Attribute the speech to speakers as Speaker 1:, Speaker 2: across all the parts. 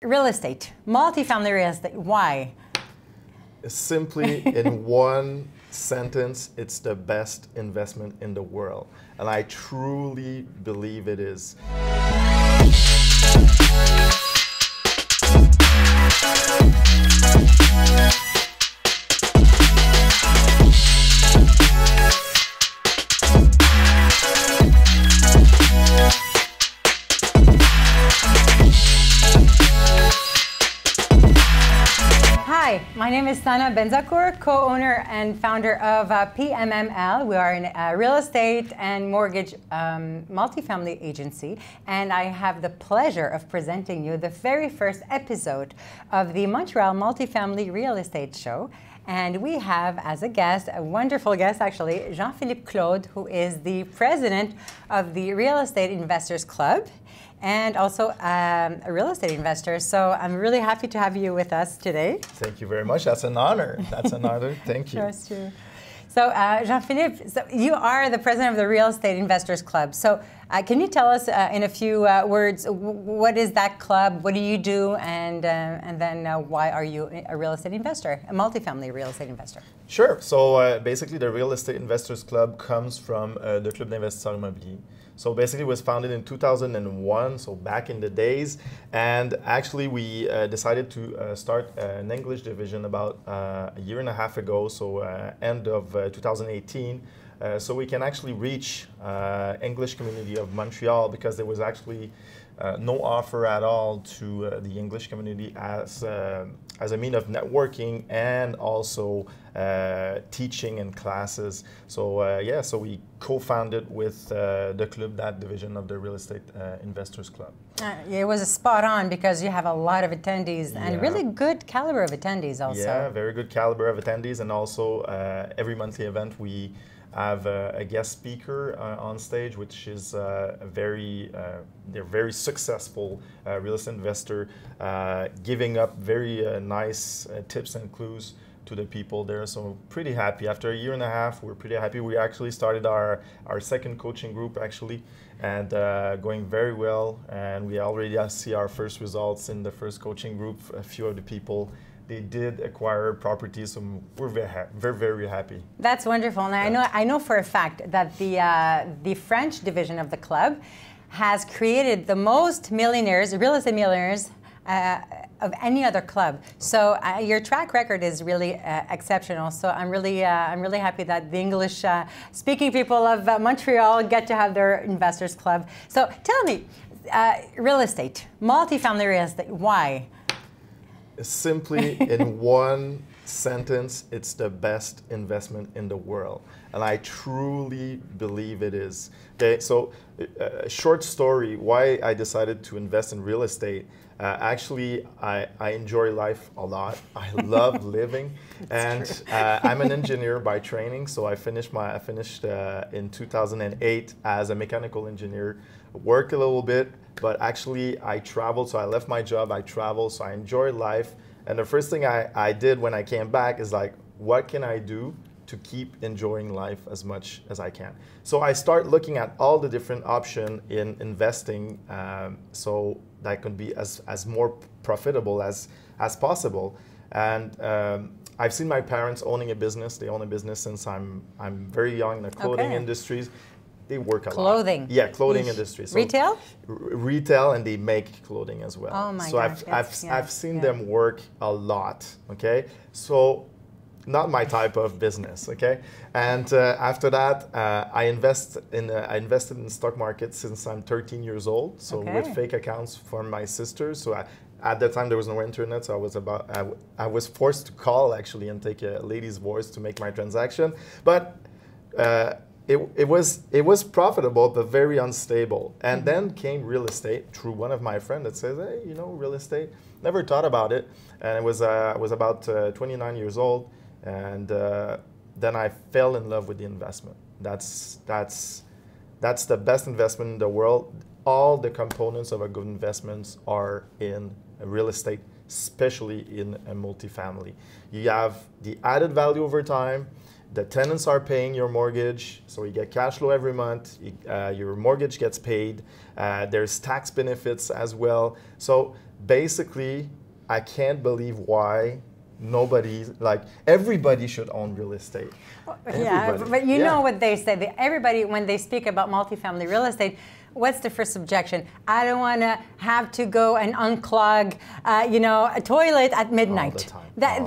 Speaker 1: Real estate, multifamily real estate, why?
Speaker 2: Simply in one sentence, it's the best investment in the world. And I truly believe it is.
Speaker 1: Hi, my name is Sanaa Benzakour, co-owner and founder of PMML. We are a real estate and mortgage multifamily agency, and I have the pleasure of presenting you the very first episode of the Montreal Multi-Family Real Estate Show. And we have as a guest, a wonderful guest actually, Jean-Philippe Claude, who is the president of the Real Estate Investors Club and also a real estate investor. So I'm really happy to have you with us today.
Speaker 2: Thank you very much. That's an honor. That's an honor. Thank you.
Speaker 1: That's true. So Jean-Philippe, so you are the president of the Real Estate Investors Club. So can you tell us in a few words, what is that club? What do you do? And then why are you a real estate investor, a multifamily real estate investor?
Speaker 2: Sure. So basically the Real Estate Investors Club comes from the Club d'Investisseurs Immobiliers. So basically it was founded in 2001, so back in the days. And actually we decided to start an English division about a year and a half ago, so end of 2018. So we can actually reach English community of Montreal, because there was actually no offer at all to the English community as a mean of networking and also teaching and classes. So yeah, so we co-founded with the club that division of the Real Estate Investors Club.
Speaker 1: It was a spot on, because you have a lot of attendees and really good caliber of attendees also.
Speaker 2: Yeah, very good caliber of attendees, and also every monthly event we have a guest speaker on stage, which is they're very successful real estate investor, giving up very nice tips and clues to the people there. So pretty happy. After a year and a half, we're pretty happy. We actually started our second coaching group actually, and going very well. And we already see our first results in the first coaching group. A few of the people, they did acquire properties, so we're very happy.
Speaker 1: That's wonderful, and I know for a fact that the French division of the club has created the most millionaires, real estate millionaires, of any other club. So your track record is really exceptional. So I'm really happy that the English speaking people of Montreal get to have their investors club. So tell me, real estate, multifamily real estate, why?
Speaker 2: Simply in one sentence, it's the best investment in the world. And I truly believe it is. Okay, so a short story why I decided to invest in real estate. Actually, I enjoy life a lot. I love living, and I'm an engineer by training. So I finished in 2008 as a mechanical engineer. Worked a little bit, but actually I traveled. So I left my job. I traveled. So I enjoy life. And the first thing I did when I came back is like, what can I do to keep enjoying life as much as I can? So I start looking at all the different options in investing, so that could be as more profitable as possible. And I've seen my parents owning a business. They own a business since I'm very young in the clothing industries. They work a lot.
Speaker 1: Clothing.
Speaker 2: Yeah, clothing industry. So
Speaker 1: retail?
Speaker 2: Retail, and they make clothing as well.
Speaker 1: Oh my
Speaker 2: gosh. So I've seen them work a lot, okay? So not my type of business, okay? And after that, I invested in the stock market since I'm 13 years old. So with fake accounts from my sister. So at that time there was no internet, so I was forced to call actually and take a lady's voice to make my transaction. But it was profitable but very unstable. And then came real estate through one of my friends that says, hey, you know, real estate. Never thought about it. And I was about 29 years old. And then I fell in love with the investment. That's the best investment in the world. All the components of a good investment are in real estate, especially in a multifamily. You have the added value over time. The tenants are paying your mortgage, so you get cash flow every month. Your mortgage gets paid. There's tax benefits as well. So basically, I can't believe why everybody should own real estate.
Speaker 1: Yeah, but you know what they say. Everybody, when they speak about multifamily real estate, what's the first objection? I don't want to have to go and unclog, a toilet at midnight.
Speaker 2: All the time.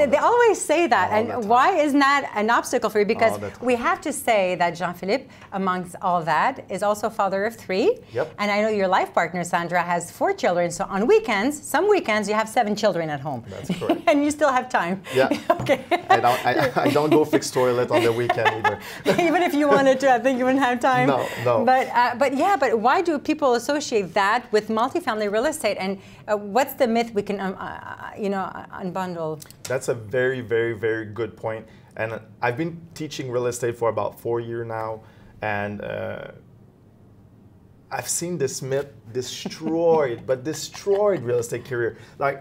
Speaker 1: They always say that. And why isn't that an obstacle for you? Because we have to say that Jean-Philippe, amongst all that, is also father of 3.
Speaker 2: Yep.
Speaker 1: And I know your life partner, Sandra, has 4 children. So on weekends, some weekends, you have 7 children at home.
Speaker 2: That's correct.
Speaker 1: And you still have time.
Speaker 2: Yeah.
Speaker 1: Okay.
Speaker 2: I don't go fix toilet on the weekend either.
Speaker 1: Even if you wanted to, I think you wouldn't have time.
Speaker 2: No.
Speaker 1: But why do people associate that with multifamily real estate? And what's the myth we can, unbundle?
Speaker 2: That's a very, very, very good point. And I've been teaching real estate for about 4 years now, and I've seen this myth destroyed, but destroyed real estate career.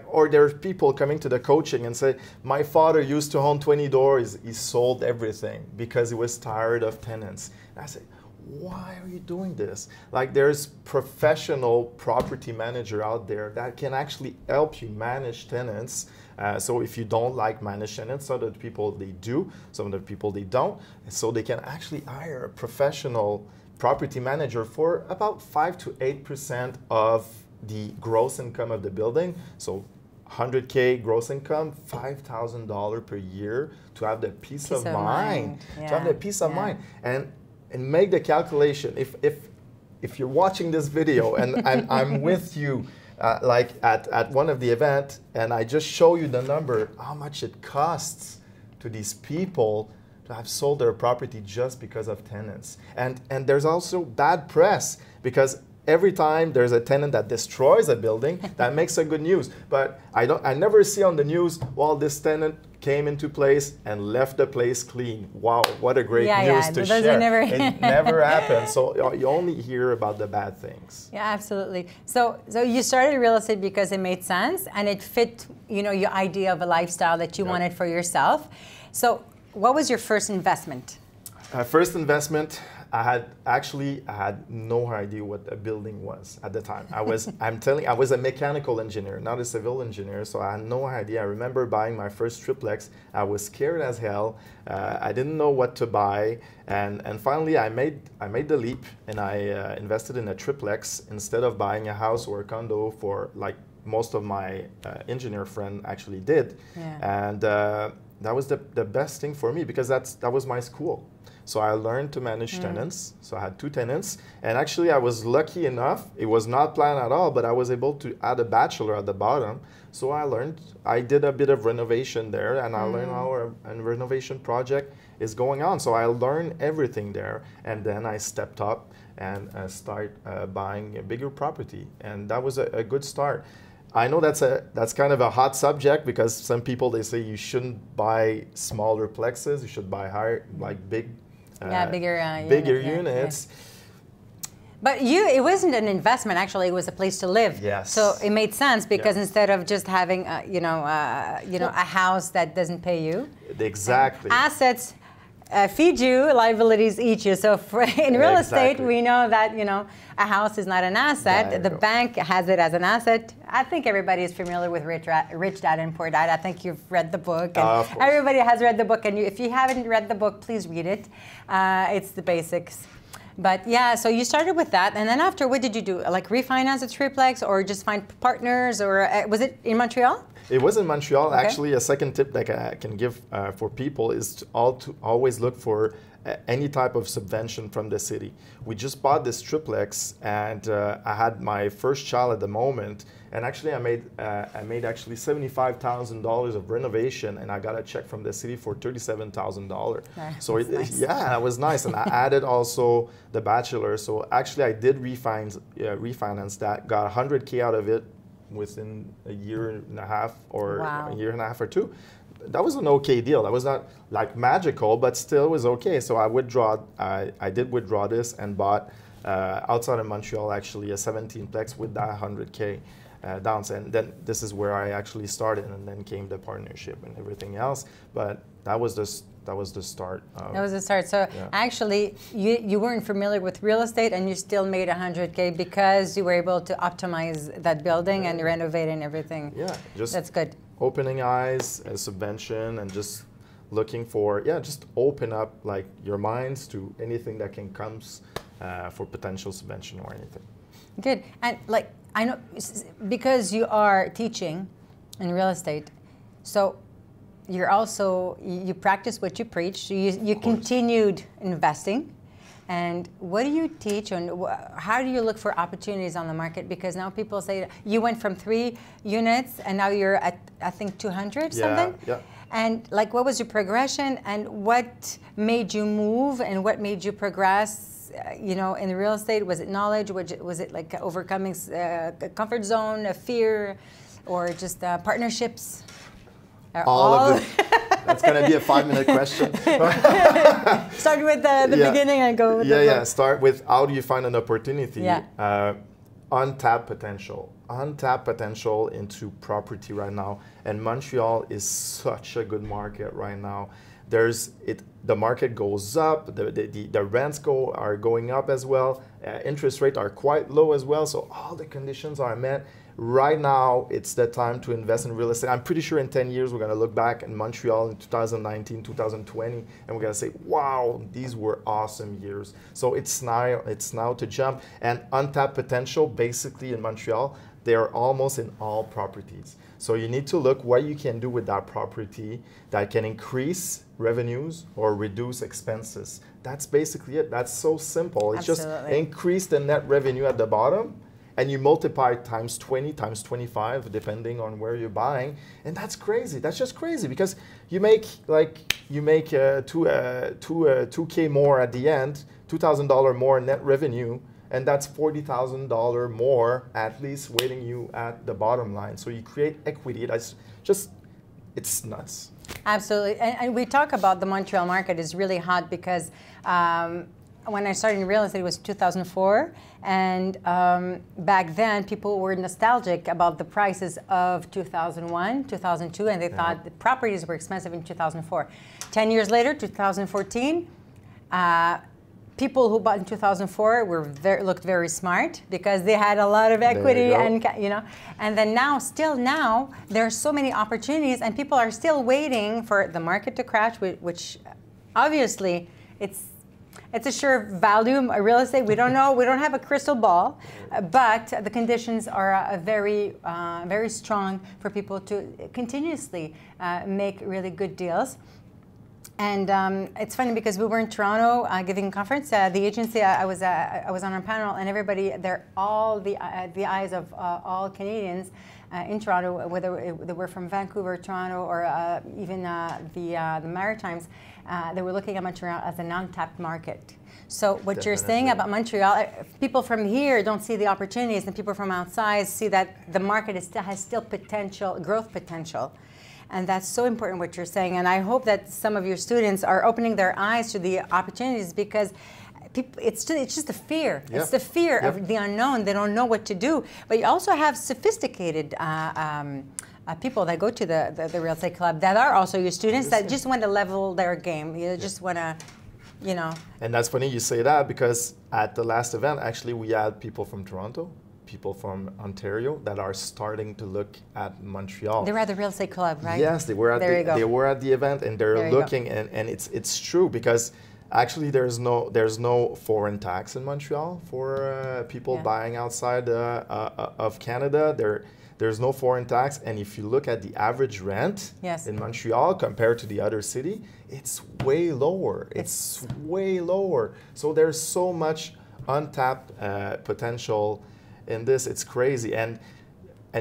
Speaker 2: Or there's people coming to the coaching and say, my father used to own 20 doors, he sold everything because he was tired of tenants. And I say, why are you doing this? There's professional property manager out there that can actually help you manage tenants. So if you don't like manage tenants, some of the people they do, some of the people they don't. And so they can actually hire a professional property manager for about 5 to 8% of the gross income of the building. So 100K gross income, $5,000 per year to have the peace of mind.
Speaker 1: Yeah.
Speaker 2: To have the peace of mind. And make the calculation. If you're watching this video and I'm with you at one of the events and I just show you the number, how much it costs to these people to have sold their property just because of tenants. And there's also bad press because every time there's a tenant that destroys a building, that makes a good news. But I never see on the news, well, this tenant came into place and left the place clean. Wow, what a great news to share. It never happens. So you only hear about the bad things.
Speaker 1: Yeah, absolutely. So you started real estate because it made sense and it fit, your idea of a lifestyle that you wanted for yourself. So what was your first investment?
Speaker 2: First investment, I had no idea what a building was at the time. I was a mechanical engineer, not a civil engineer, so I had no idea. I remember buying my first triplex. I was scared as hell. I didn't know what to buy, and finally I made the leap and I invested in a triplex instead of buying a house or a condo for like most of my engineer friend actually did. Yeah. And that was the best thing for me because that was my school. So I learned to manage tenants. So I had 2 tenants. And actually, I was lucky enough. It was not planned at all, but I was able to add a bachelor at the bottom. So I did a bit of renovation there, and I learned how a renovation project is going on. So I learned everything there. And then I stepped up and started buying a bigger property. And that was a good start. I know that's kind of a hot subject because some people, they say you shouldn't buy smaller plexes. You should buy bigger units.
Speaker 1: Yeah. But it wasn't an investment. Actually, it was a place to live.
Speaker 2: Yes.
Speaker 1: So it made sense because instead of just having a house that doesn't pay you,
Speaker 2: exactly,
Speaker 1: assets feed you, liabilities eat you. So in real estate, we know that a house is not an asset. The bank has it as an asset. I think everybody is familiar with Rich Dad and Poor Dad. I think you've read the book. And everybody has read the book. And if you haven't read the book, please read it. It's the basics. But yeah, so you started with that. And then after, what did you do? Like refinance a triplex or just find partners? Or was it in Montreal?
Speaker 2: It was in Montreal. Okay. Actually, a second tip that I can give for people is to always look for any type of subvention from the city. We just bought this triplex, and I had my first child at the moment, and actually I made actually $75,000 of renovation, and I got a check from the city for $37,000. So nice. Yeah, that was nice, and I added also the bachelor. So actually, I did refinance that, got $100K out of it within a year and a half or a year and a half or 2. That was an okay deal. That was not like magical, but still it was okay. So I did withdraw this and bought outside of Montreal actually a 17-plex with that $100K. downs. And then this is where I actually started, and then came the partnership and everything else. But that was the start. That was the start. So
Speaker 1: actually, you weren't familiar with real estate, and you still made 100K because you were able to optimize that building and renovate and everything.
Speaker 2: Yeah, just
Speaker 1: that's good.
Speaker 2: Opening eyes, a subvention, and just looking for just open up like your minds to anything that can come for potential subvention or anything.
Speaker 1: Good. And like I know because you are teaching in real estate, so you're also, you practice what you preach. You continued investing. And what do you teach, and how do you look for opportunities on the market? Because now people say you went from 3 units and now you're at, I think, 200 something?
Speaker 2: Yeah.
Speaker 1: And like, what was your progression, and what made you move, and what made you progress, you know, in real estate? Was it knowledge? Was it like overcoming a comfort zone, a fear, or just partnerships?
Speaker 2: All of it. That's going to be a 5-minute question.
Speaker 1: Start with the beginning and go with the
Speaker 2: Start with how do you find an opportunity?
Speaker 1: Yeah.
Speaker 2: Untapped potential. Untapped potential into property right now. And Montreal is such a good market right now. The market goes up, the rents are going up as well. Interest rates are quite low as well. So all the conditions are met. Right now, it's the time to invest in real estate. I'm pretty sure in 10 years, we're going to look back in Montreal in 2019, 2020, and we're going to say, wow, these were awesome years. So it's now to jump. And untapped potential, basically in Montreal, they are almost in all properties. So you need to look what you can do with that property that can increase revenues or reduce expenses. That's basically it. That's so simple. It's just increase the net revenue at the bottom, and you multiply times 20, times 25, depending on where you're buying. And that's crazy. That's just crazy, because you make 2K more at the end, $2,000 more net revenue, and that's $40,000 more at least waiting you at the bottom line. So you create equity. That's just, it's nuts.
Speaker 1: Absolutely. And we talk about the Montreal market is really hot because when I started in real estate, it was 2004. And back then, people were nostalgic about the prices of 2001, 2002, and they thought the properties were expensive in 2004. 10 years later, 2014, people who bought in 2004 looked very smart because they had a lot of equity, and and then still now, there are so many opportunities, and people are still waiting for the market to crash, which obviously it's a sure value. Real estate, we don't know. We don't have a crystal ball, but the conditions are very, very strong for people to continuously make really good deals. And it's funny because we were in Toronto giving a conference. The agency, I was on a panel, and everybody, they're all the eyes of all Canadians in Toronto, whether they were from Vancouver, Toronto, or even the Maritimes. They were looking at Montreal as an untapped market. So what you're saying about Montreal, people from here don't see the opportunities, and people from outside see that the market has still potential, growth potential. And that's so important what you're saying. And I hope that some of your students are opening their eyes to the opportunities, because it's just the fear. Yep. It's the fear of the unknown. They don't know what to do. But you also have sophisticated people that go to the real estate club that are also your students that just want to level their game. You just want to, And
Speaker 2: that's funny you say that, because at the last event, actually, we had people from Toronto, people from Ontario that are starting to look at Montreal.
Speaker 1: They were at the real estate club, right?
Speaker 2: Yes, they were at the event, and they're looking, and it's true, because actually there's no foreign tax in Montreal for people buying outside of Canada. There's no foreign tax, and if you look at the average rent in Montreal compared to the other city, it's way lower. It's way lower. So there's so much untapped potential in this. It's crazy. And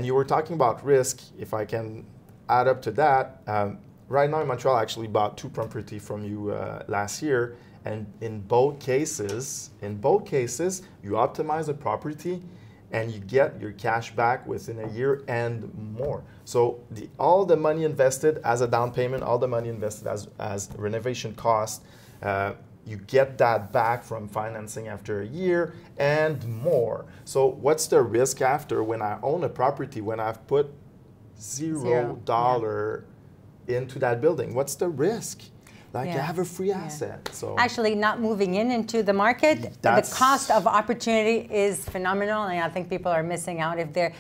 Speaker 2: you were talking about risk. If I can add up to that, right now in Montreal, I actually bought 2 properties from you last year, and in both cases, you optimize the property, and you get your cash back within a year and more. So all the money invested as a down payment, all the money invested as renovation cost, you get that back from financing after a year and more. So what's the risk after when I own a property, when I've put $0 into that building? What's the risk? Like, you have a free asset. So
Speaker 1: actually, not moving into the market, the cost of opportunity is phenomenal, and I think people are missing out if they're,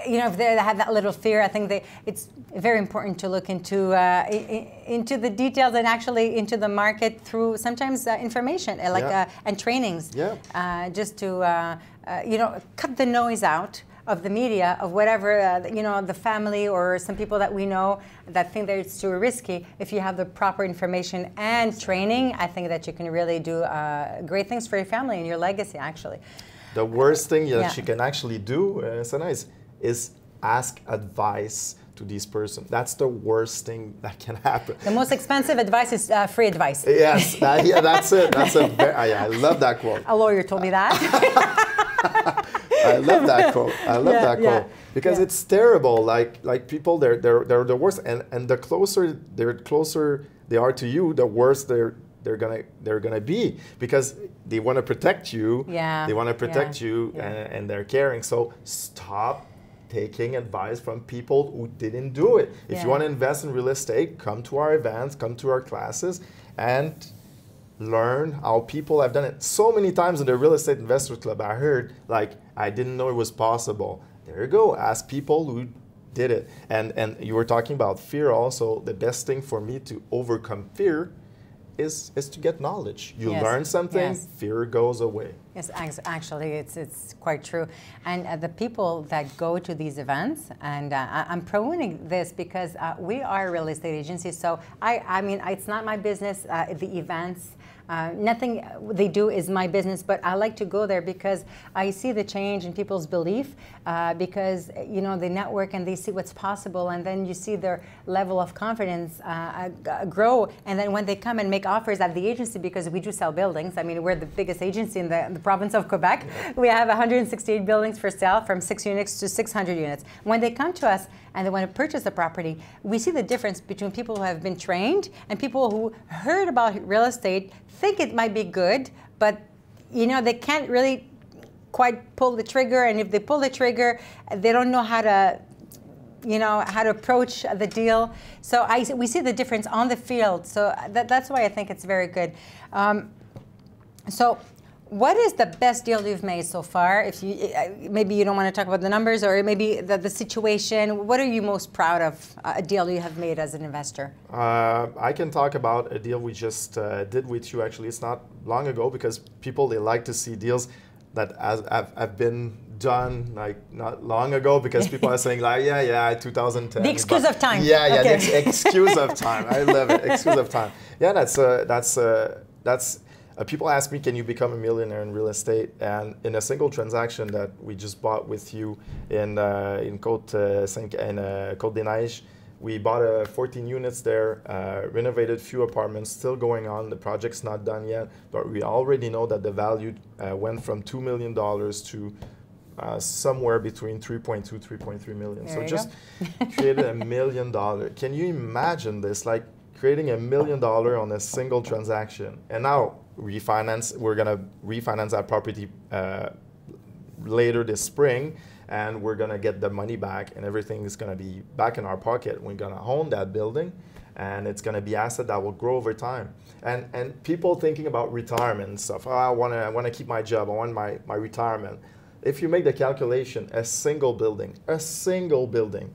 Speaker 1: if they have that little fear. I think it's very important to look into the details and actually into the market through sometimes information and trainings, just to cut the noise out of the media, of whatever, the family or some people that we know that think that it's too risky. If you have the proper information and training, I think that you can really do great things for your family and your legacy, actually.
Speaker 2: The worst thing that you can actually do, Sanaa, is ask advice to this person. That's the worst thing that can happen. The
Speaker 1: most expensive advice is free advice.
Speaker 2: Yes, that's it. I love that quote.
Speaker 1: A lawyer told me that.
Speaker 2: I love that quote. I love that quote because it's terrible. Like people, they're the worst, and the closer they are to you, the worse they're gonna be, because they want to protect you. They want to protect you, and they're caring. So stop taking advice from people who didn't do it. If you want to invest in real estate, come to our events, come to our classes, and learn how people have done it. So many times in the Real Estate Investor Club, I heard, like, I didn't know it was possible. There you go. Ask people who did it. And you were talking about fear also. The best thing for me to overcome fear is to get knowledge. You learn something, fear goes away.
Speaker 1: Yes, actually, it's quite true. And the people that go to these events, and I'm promoting this because we are a real estate agency, so I mean, it's not my business, the events. Nothing they do is my business, but I like to go there because I see the change in people's belief, because they network and they see what's possible, and then you see their level of confidence grow. And then when they come and make offers at the agency, because we do sell buildings, I mean, we're the biggest agency in the province of Quebec. We have 168 buildings for sale, from 6 units to 600 units. When they come to us and they want to purchase a property, we see the difference between people who have been trained and people who heard about real estate, think it might be good, but they can't really quite pull the trigger, and if they pull the trigger, they don't know how to how to approach the deal. So we see the difference on the field. So that's why I think it's very good. So what is the best deal you've made so far? If you maybe you don't want to talk about the numbers, or maybe the situation. What are you most proud of, a deal you have made as an investor?
Speaker 2: I can talk about a deal we just did with you. Actually, it's not long ago, because people, they like to see deals that have been done like not long ago, because people are saying like 2010.
Speaker 1: The excuse of time.
Speaker 2: The excuse of time. I love it. Excuse of time. Yeah, that's. People ask me, can you become a millionaire in real estate? And in a single transaction that we just bought with you in Côte-des-Neiges, we bought 14 units there, renovated few apartments, still going on. The project's not done yet, but we already know that the value went from $2 million to somewhere between 3.2, 3.3 million. So just created $1 million. Can you imagine this? Like creating $1 million on a single transaction. And now we're gonna refinance that property later this spring, and we're gonna get the money back, and everything is gonna be back in our pocket. We're gonna own that building, and it's gonna be asset that will grow over time. And people thinking about retirement and stuff, I wanna keep my job, I want my retirement. If you make the calculation, a single building,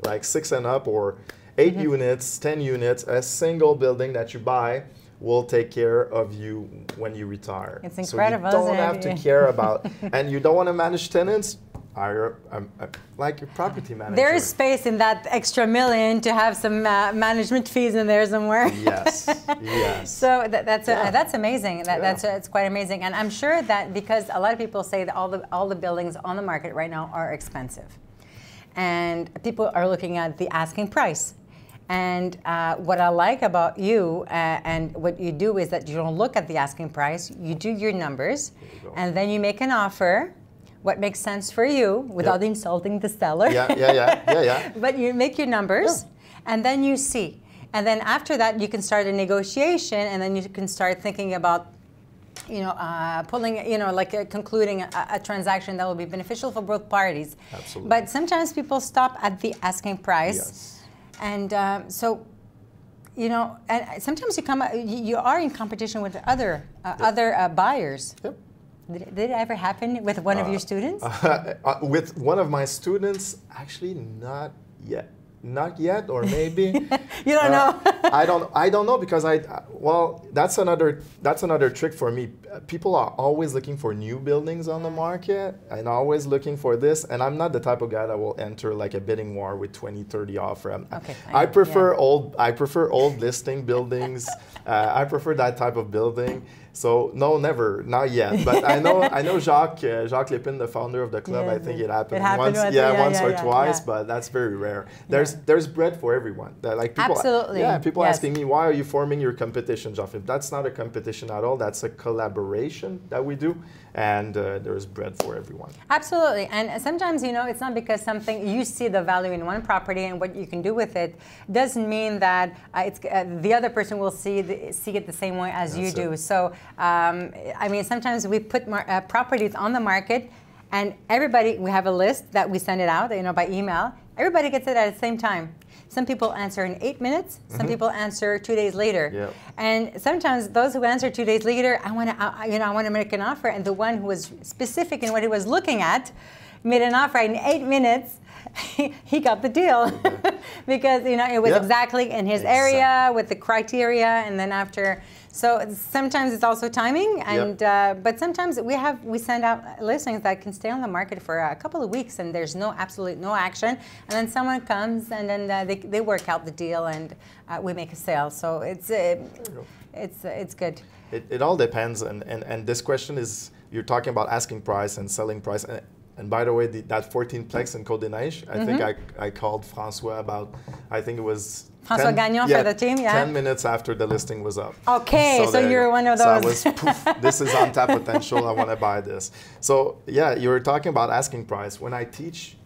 Speaker 2: like 6 and up, or 8 units, 10 units, a single building that you buy will take care of you when you retire.
Speaker 1: It's incredible.
Speaker 2: So you don't have to care about, and you don't want to manage tenants, hire like a property manager.
Speaker 1: There is space in that extra $1 million to have some management fees in there somewhere.
Speaker 2: Yes, yes.
Speaker 1: So that's amazing. It's quite amazing, and I'm sure that because a lot of people say that all the buildings on the market right now are expensive, and people are looking at the asking price. And what I like about you and what you do is that you don't look at the asking price, you do your numbers, and then you make an offer, what makes sense for you without insulting the seller. Yeah. But you make your numbers, and then you see. And then after that, you can start a negotiation, and then you can start thinking about pulling, like concluding a transaction that will be beneficial for both parties.
Speaker 2: Absolutely.
Speaker 1: But sometimes people stop at the asking price.
Speaker 2: Yes.
Speaker 1: And and sometimes you are in competition with other buyers.
Speaker 2: Yep.
Speaker 1: Did it ever happen with one of your students?
Speaker 2: With one of my students, actually not yet. Not yet, or maybe.
Speaker 1: You don't know.
Speaker 2: I don't know, because that's another trick for me. People are always looking for new buildings on the market and always looking for this, and I'm not the type of guy that will enter like a bidding war with 20, 30 offer.
Speaker 1: Okay.
Speaker 2: I prefer old listing buildings. I prefer that type of building. So no, never, not yet. But I know Jacques Lépine, the founder of the club. I think it happened once, once or twice, but that's very rare. There's bread for everyone. Like people,
Speaker 1: absolutely.
Speaker 2: People asking me, why are you forming your competition, Jean-Philippe? That's not a competition at all. That's a collaboration that we do, and there's bread for everyone.
Speaker 1: Absolutely, and sometimes it's not because something you see the value in one property and what you can do with it doesn't mean that the other person will see it the same way as you do. So. Sometimes we put properties on the market, and we have a list that we send it out, by email. Everybody gets it at the same time. Some people answer in 8 minutes. Some people answer 2 days later. Yep. And sometimes those who answer 2 days later, I want to make an offer, and the one who was specific in what he was looking at made an offer in 8 minutes. He got the deal because it was exactly in his area with the criteria, and then after. So sometimes it's also timing, and but sometimes we send out listings that can stay on the market for a couple of weeks, and there's absolutely no action, and then someone comes and then they work out the deal, and we make a sale. So it's good.
Speaker 2: It all depends, and this question is, you're talking about asking price and selling price. And by the way, that 14-plex in Côte-des-Neiges, I think I called François about, I think it was
Speaker 1: François Gagnon for the team,
Speaker 2: 10 minutes after the listing was up.
Speaker 1: Okay, so you're one of those.
Speaker 2: So I was, poof, this is untapped potential, I want to buy this. So yeah, you were talking about asking price. When I teach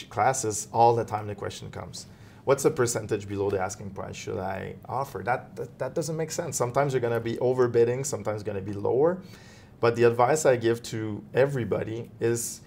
Speaker 2: classes, all the time the question comes, what's the percentage below the asking price should I offer? That doesn't make sense. Sometimes you're going to be overbidding, sometimes going to be lower. But the advice I give to everybody is,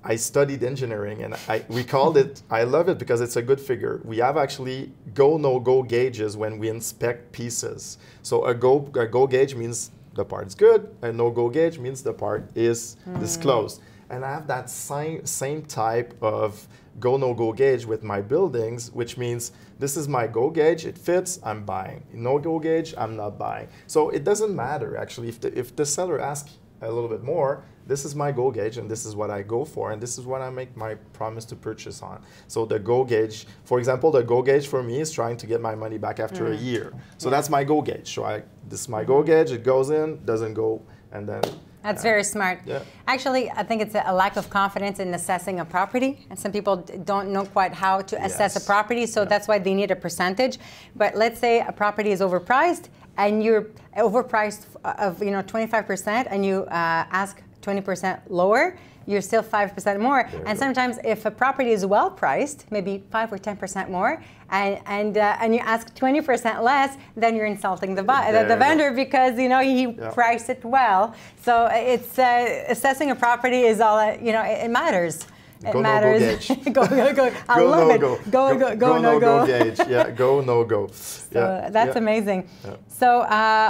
Speaker 2: I studied engineering, and we called it, I love it because it's a good figure. We have actually go, no-go gauges when we inspect pieces. So a go gauge means the part's good, a no-go gauge means the part is disclosed. And I have that same type of go, no-go gauge with my buildings, which means this is my go gauge, it fits, I'm buying. No go gauge, I'm not buying. So it doesn't matter, actually, if the seller asks a little bit more, this is my go gauge, and this is what I go for, and this is what I make my promise to purchase on. So the go gauge, for example, the go gauge for me is trying to get my money back after a year. So that's my go gauge. So this is my go gauge, it goes in, doesn't go, and then...
Speaker 1: That's very smart.
Speaker 2: Yeah.
Speaker 1: Actually, I think it's a lack of confidence in assessing a property, and some people don't know quite how to assess a property, so that's why they need a percentage. But let's say a property is overpriced, and you're overpriced of 25%, and you ask 20% lower, you're still 5% more. And sometimes if a property is well priced, maybe 5 or 10% more, and you ask 20% less, then you're insulting the vendor because he priced it well. So it's assessing a property is all it matters. It matters.
Speaker 2: Go, no, go.
Speaker 1: I love it. Go, no, go.
Speaker 2: Gauge. Yeah, go, no, go.
Speaker 1: So that's amazing. Yeah. So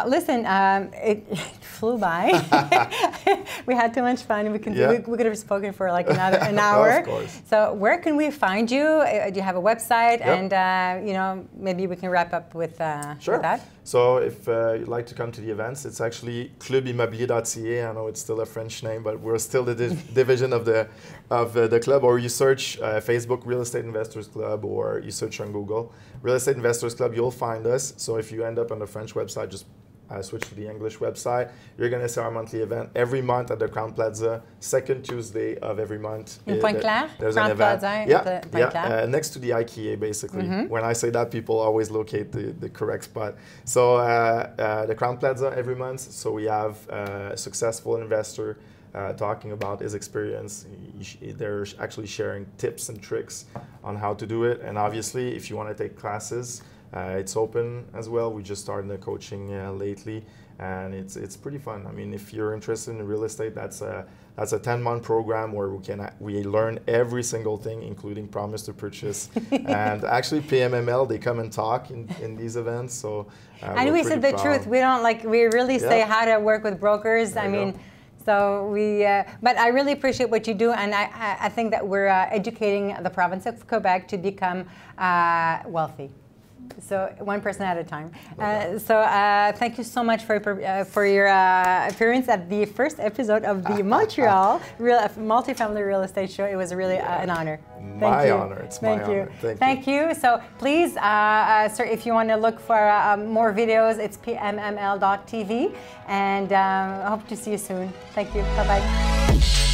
Speaker 1: listen, it flew by. We had too much fun. We could have spoken for like an hour.
Speaker 2: Of course.
Speaker 1: So where can we find you? Do you have a website? Yep. And maybe we can wrap up with that.
Speaker 2: So if you'd like to come to the events, it's actually clubimmobilier.ca. I know it's still a French name, but we're still the division of the club. Or you search Facebook Real Estate Investors Club, or you search on Google Real Estate Investors Club, you'll find us. So if you end up on the French website, just switch to the English website. You're going to see our monthly event every month at the Crown Plaza, second Tuesday of every month.
Speaker 1: In Pointe-Claire?
Speaker 2: There's
Speaker 1: Crown
Speaker 2: an event.
Speaker 1: Plaza
Speaker 2: Next to the IKEA, basically. When I say that, people always locate the correct spot. So the Crown Plaza every month. So we have a successful investor talking about his experience. They're actually sharing tips and tricks on how to do it. And obviously, if you want to take classes, It's open as well. We just started the coaching lately, and it's pretty fun. I mean, if you're interested in real estate, that's a 10-month program where we learn every single thing, including promise to purchase. And actually, PMML, they come and talk in these events. So
Speaker 1: and we said the truth. We don't we really say how to work with brokers. I mean. So but I really appreciate what you do, and I think that we're educating the province of Quebec to become wealthy. So one person at a time. Thank you so much for your appearance at the first episode of the Montreal Multi-Family Real Estate Show. It was really an honor.
Speaker 2: My honor. It's my honor.
Speaker 1: Thank you. So please, sir, if you want to look for more videos, it's pmml.tv, and I hope to see you soon. Thank you. Bye-bye.